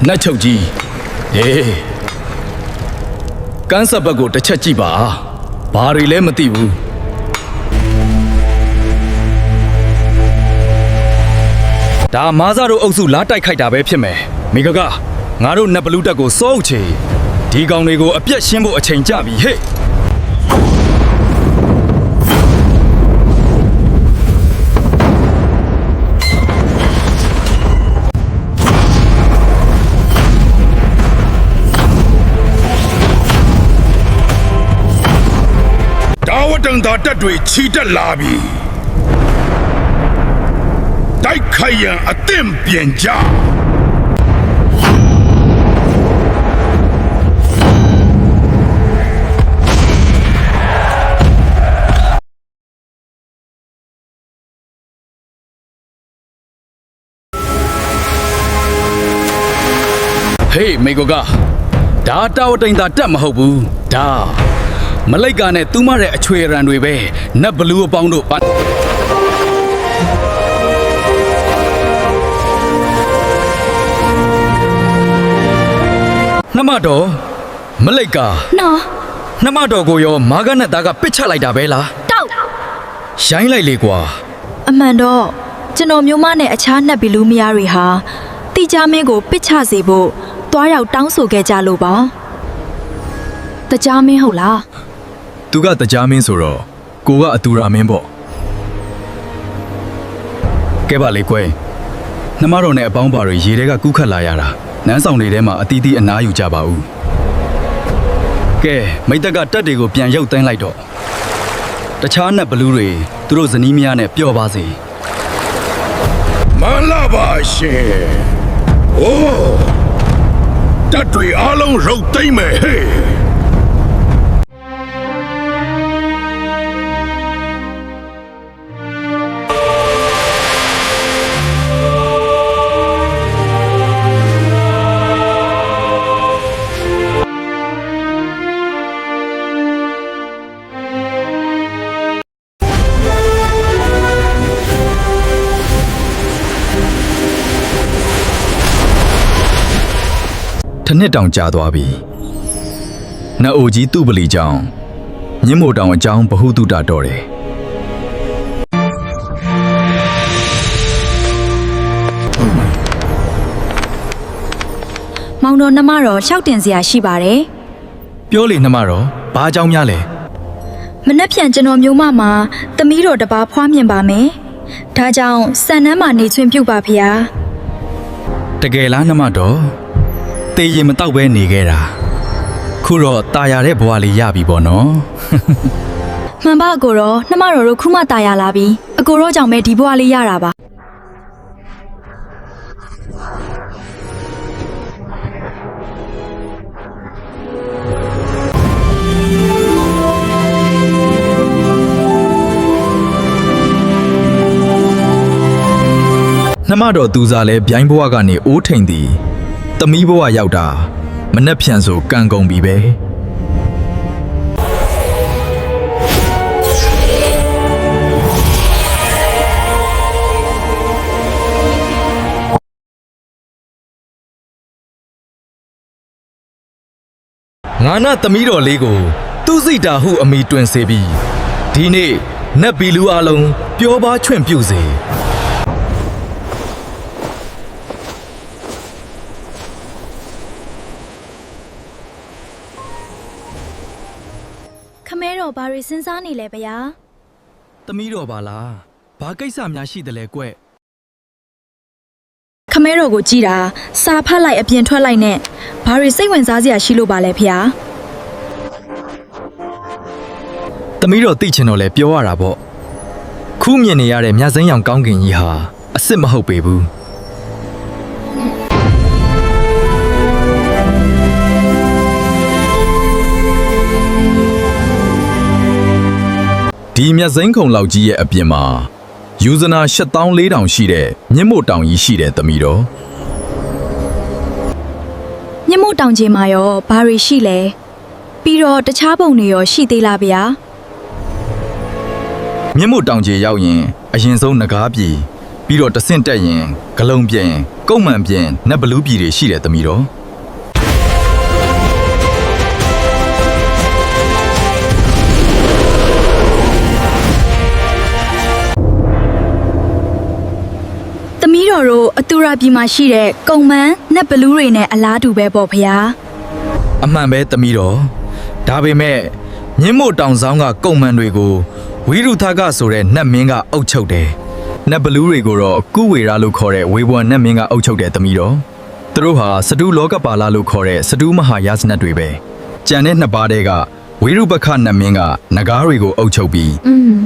နတ်ချုပ်ကြီးဟေးကန်းဆက်ဘက်ကိုတစ်ချက်ကြည့်ပါဘာတွေလဲမသိဘူးဒါမားစားတို့အုပ်စုလာတိုက်ခိုက်တာပဲဖြစ်မယ်မိဂကငါတို့နတ်ဘလူးတက်ကိုစောအုပ်ချေဒီကောင်တွေကိုအပြတ်ရှင်းဖို့အချိန်ကြပြီဟေ့တန်တာတက်တွေချီတက်လာပြီတိုက်ခိုက်ရန်အသင့်ပြင်ကြဟေးမိဂကဒါတာဝတိန်တာတက်မဟုတ်ဘူးဒါမလိုက်ကာနဲ့သူမရဲ့အချွေရန်တွေပဲနတ်ဘလူးအပေါင်းတို့နှမတော်မလိုက်ကာနော်နှမတော်ကိုရောမာဂနက်သားကပစ်ချလိုက်တာပဲလားတောက်ရိုင်းလိုက်လေကွာအမှန်တော့ကျွန်တော်မျိုးမနဲ့အခြားနှက်ဘီလူးမယားတွေဟာတိကျမင်းကိုပစ်ချစေဖို့တွားရောက်တောင်းဆိုခဲ့ကြလို့ပါတကြားမင်းဟုတ်လားသူကတကြားမင်းဆိုတော့ကိုကအတူရာမင်းပေါ့ကဲပါလေကွယ်နှမတော်နဲ့အပေါင်းပါတွေရေထဲကကူးခတ်လာရတာနန်းဆောင်တွေထဲမှာအတီးတီးအနားယူကြပါဦးကဲမိတ်တက်ကတက်တွေကိုပြန်ရုပ်သိမ်းလိုက်တော့တခြားနတ်ဘလူးတွေသူတို့ဇနီးမယားနဲ့ပျော်ပါစေမလာပါရှင်အိုးတက်တွေအားလုံးရုပ်သိမ်းမယ်ဟဲ့ထနှစ်တောင်ကြာသွားပြီနတ်အိုကြီးသူ့ပလီကြောင့်ညင်းမို့တောင်အကြောင်းဘဟုတုတတော်တယ်မောင်တော်နှမတော်ရှောက်တင်စရာရှိပါတယ်ပြောလေနှမတော်ဘာအကြောင်းများလဲမနှက်ဖြန်ကျွန်တော်မျိုးမမှာသမီးတော်တပါးဖွားမြင်ပါမယ်ဒါကြောင့်စံနှမ်းမှာနေချွင်ပြုတ်ပါဖေဟာတကယ်လားနှမတော်တေးရင်မတောက်ပဲနေခဲ့တာခုတော့ตายရတဲ့ဘဝလေးရပြီပေါ့နော်မှန်ပါအကိုတော့နှမတော်တို့ခုမှตายရလာပြီအကိုတော့ကြောင့်ပဲဒီဘဝလေးရတာပါနှမတော်သူစားလဲဗျိုင်းဘဝကနေအိုးထိန်သည်သမီးဘဝရောက်တာမနှက်ဖြန်ဆိုကံကုန်ပြီပဲငါနာသမီးတော်လေးကိုသူ့စိတ်တာဟုအမိတွင်စေပြီးဒီနေ့နတ်ဘီလူအလုံးပျော်ပါချွင့်ပြုစေခမဲတော်ဘာတွေစဉ်းစားနေလဲဗျာသမီးတော်ပါလားဘာကိစ္စများရှိတယ်လဲကွခမဲတော်ကိုကြည်တာစာဖတ်လိုက်အပြင်ထွက်လိုက်နဲ့ဘာတွေစိတ်ဝင်စားစရာရှိလို့ပါလဲဖေဟာသမီးတော်သိချင်တော့လဲပြောရတာပေါ့ခုမြင်နေရတဲ့မြတ်စိမ်းရောင်ကောင်းကင်ကြီးဟာအစ်စ်မဟုတ်ပေဘူးဒီမြတ်စိမ်းခုံလောက်ကြီးရဲ့အပြင်မှာယူဇနာ84,000ရှိတဲ့မြင့်မို့တောင်ကြီးရှိတဲ့သမီးတော်မြင့်မို့တောင်ကြီးမှာရောဘာတွေရှိလဲပြီးတော့တခြားပုံတွေရောရှိသေးလားဗျာမြင့်မို့တောင်ကြီးရောက်ရင်အရင်ဆုံးနဂါးပြည်ပြီးတော့တဆင့်တက်ရင်ဂလုံပြင်း ကုတ်မှန်ပြင်နတ်ဘလူးပြည်တွေရှိတယ်သမီးတော်သမီးတော်တို့အတူရာပြည်မှာရှိတဲ့ကုံမန်းနတ်ဘလူးတွေနဲ့အလားတူပဲပေါ့ဗျာအမှန်ပဲသမီးတော်ဒါပေမဲ့ညင်းမို့တောင်ဆောင်ကကုံမှန်တွေကိုဝိရုသကဆိုတဲ့နတ်မင်းကအုပ်ချုပ်တယ်နတ်ဘလူးတွေကိုတော့ကုဝေရလို့ခေါ်တဲ့ဝေဘွန်နတ်မင်းကအုပ်ချုပ်တယ်သမီးတော်သူတို့ဟာစတုလောကပါလာလို့ခေါ်တဲ့စတုမဟာယာစနတ်တွေပဲကြံတဲ့နှစ်ပါးတည်းကဝိရုပခနတ်မင်းကနဂါးတွေကိုအုပ်ချုပ်ပြီး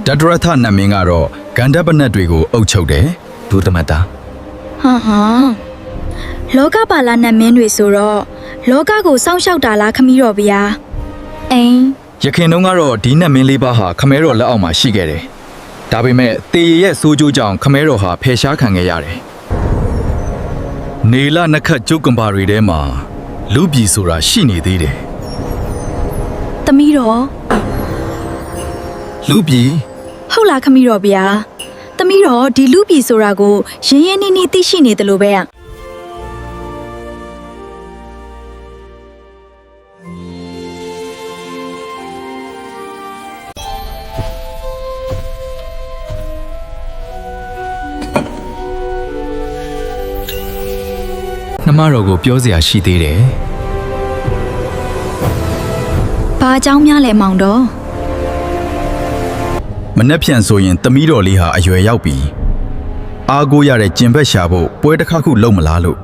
ဒတရထနတ်မင်းကတော့ဂန္ဓပနတ်တွေကိုအုပ်ချုပ်တယ်ဒုသမတ္တဟာလောကပါလာနတ်မင်းတွေဆိုတော့လောကကိုစောင့်ရှောက်တာလားခမီးတော်ဗျာအိမ်ရခင်တုန်းကတော့ဒီနတ်မင်းလေးပါးဟာခမဲတော်လက်အောက်မှာရှိခဲ့တယ်ဒါပေမဲ့တေရရဲ့စိုးကြိုးကြောင့်ခမဲတော်ဟာဖယ်ရှားခံခဲ့ရတယ်နေလနခတ်ကျုပ်ကံပါတွေထဲမှာလူပြည်ဆိုတာရှိနေသေးတယ်သမီးတော်လူပြည်ဟုတ်လားခမီးတော်ဗျာသမီးတော်ဒီလူပြည်ဆိုတာကိုရင်းရင်းနှီးနှီးသိရှိနေတယ်လို့ပဲနှမတော်ကိုပြောစရာရှိသေးတယ်။ဘာအကြောင်းများလဲမောင်တော်။မနှက်ဖြန်ဆိုရင်သမီးတော်လေးဟာအရွယ်ရောက်ပြီ။အားကိုးရတဲ့ကျင်ဘက်ရှာဖို့ပွဲတစ်ခါခုလုံးမလားလို့။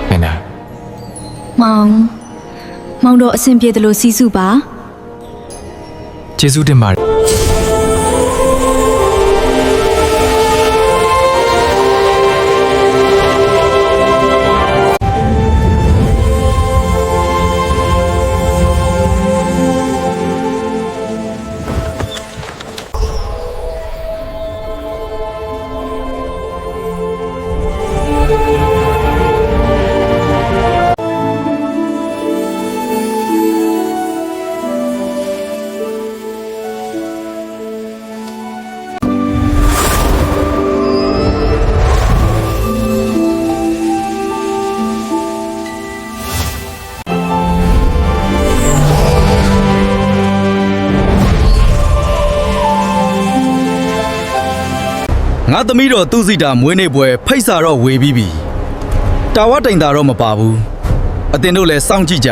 ဟဲ့နာ။မောင်တော်အဆင်ပြေတယ်လို့စီးစုပါ။ကျေးဇူးတင်ပါတယ်။ငါသမီးတော်သူစီတာမွေးနေ့ပွဲဖိတ်စာတော့ဝေပြီးပြီတာဝတိုင်တာတော့မပါဘူးအတင်တို့လည်းစောင့်ကြည့်ကြ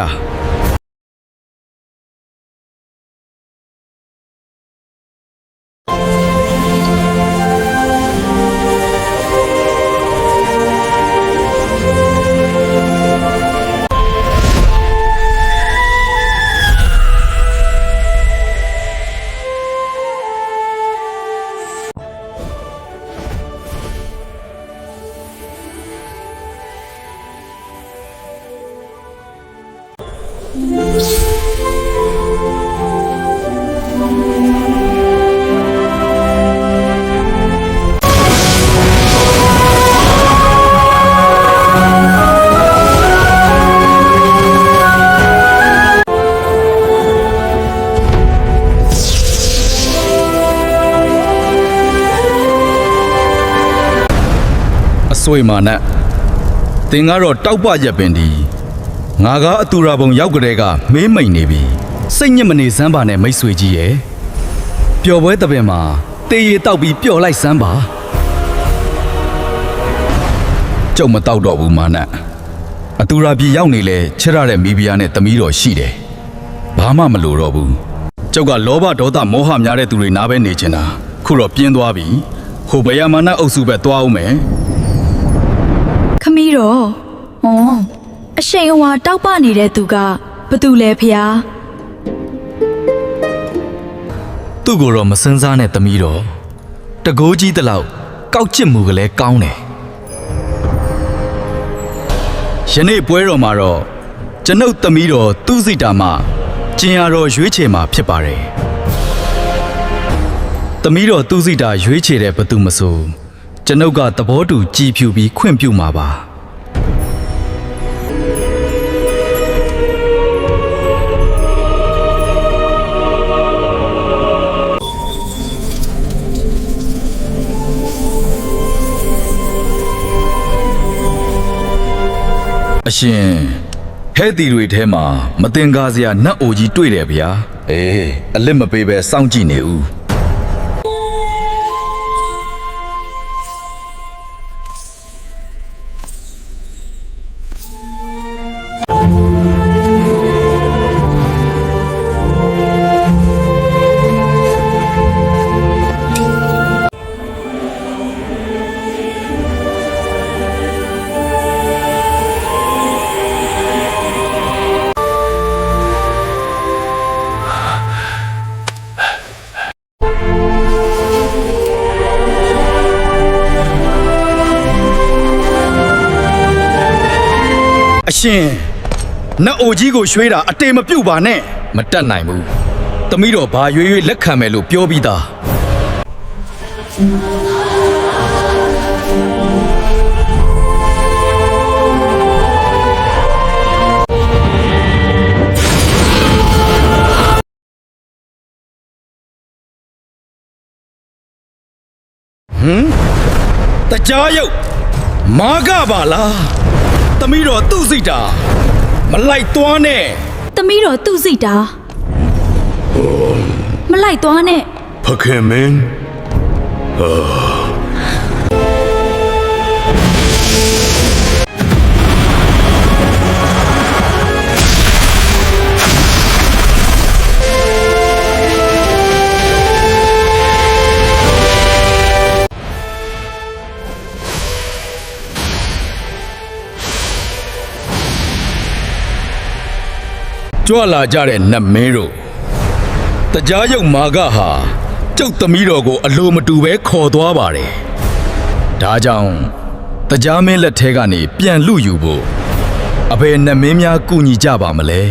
ဆွေမာနဲ့တင်ကတော့တောက်ပရက်ပင်ဒီငါကအတူရာပုံရောက်ကြတဲ့ကမေးမိန်နေပြီစိတ်ညစ်မနေစမ်းပါနဲ့မိတ်ဆွေကြီးရဲ့ပျော်ပွဲတပင်မှာတေးရီတောက်ပြီးပျော်လိုက်စမ်းပါကျုပ်မတောက်တော့ဘူးမာနအတူရာပြည်ရောက်နေလဲချစ်ရတဲ့မိဖုရားနဲ့သမီးတော်ရှိတယ်ဘာမှမလိုတော့ဘူးကျုပ်ကလောဘဒေါသမောဟများတဲ့သူတွေနားပဲနေချင်တာခုတော့ပြင်းသွားပြီဟိုဘယမာနအုပ်စုပဲသွားအောင်မယ်ခမီးတော်အရှိန်အဝါတောက်ပနေတဲ့သူကဘသူလဲဖျားသူ့ကိုတော့မစင်းစားနဲ့သမီးတော်တကိုးကြီးတလောက်ကောက်ချစ်မှုကလေးကောင်းတယ်ယနေ့ပွဲတော်မှာတော့ကျွန်ုပ်သမီးတော်သူစိတာမှကျင်ရတော်ရွေးချယ်မှာဖြစ်ပါတယ်သမီးတော်သူစိတာရွေးချယ်တဲ့ဘသူမဆိုကျွန်ုပ်ကသဘောတူကြည်ဖြူပြီးခွင့်ပြုမှာပါ အရှင်ဟဲ့တီတွေထဲမှာမတင်ကားစရာနတ်အိုကြီးတွေ့တယ်ဗျာအေးအလစ်မပေးပဲစောင့်ကြည့်နေဦးအရှင်နတ်အိုကြီးကိုရွှေးတာအတေမပြုတ်ပါနဲ့မတတ်နိုင်ဘူးသမီးတော်ဘာရွေးလက်ခံမယ်လို့ပြောပြီးသားတကြားရုပ်မာကပါလားသမီးတော်သူ့စိတ်တာမလိုက်သွားနဲ့ သမီးတော်သူ့စိတ်တာမလိုက်သွားနဲ့ ဖခင်မင်းကြွလာကြတဲ့နတ်မင်းတို့တကြားရုပ်မာကဟာကျုပ်သမီးတော်ကိုအလိုမတူပဲခေါ်သွားပါတယ်ဒါကြောင့်တကြားမင်းလက်ထဲကနေပြန်လူယူဖို့အဘယ်နတ်မင်းများကူညီကြပါမလဲ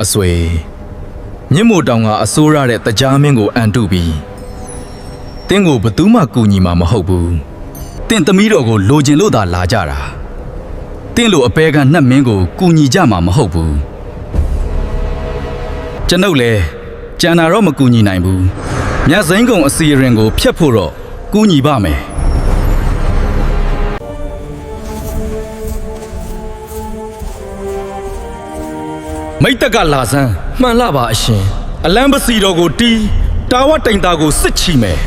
အဆွေမြင့်မို့တောင်ကအစိုးရတဲ့တကြားမင်းကိုအန်တုပြီးတင်းကိုဘသူမှကူညီမှာမဟုတ်ဘူးတင်းသမီးတော်ကိုလိုချင်လို့သာလာကြတာတင်းလိုအပေကနတ်မင်းကိုကူညီကြမှာမဟုတ်ဘူးကျွန်ုပ်လည်းကြံတာတော့မကူညီနိုင်ဘူးမြတ်စိန်ကုံအစီရင်ကိုဖျက်ဖို့တော့ကူညီပါမယ်မိတ်တက်ကလာစမ်းမှန်လားပါအရှင်အလံပစီတော်ကိုတီးတာဝတိန်တာကိုစစ်ချီမယ်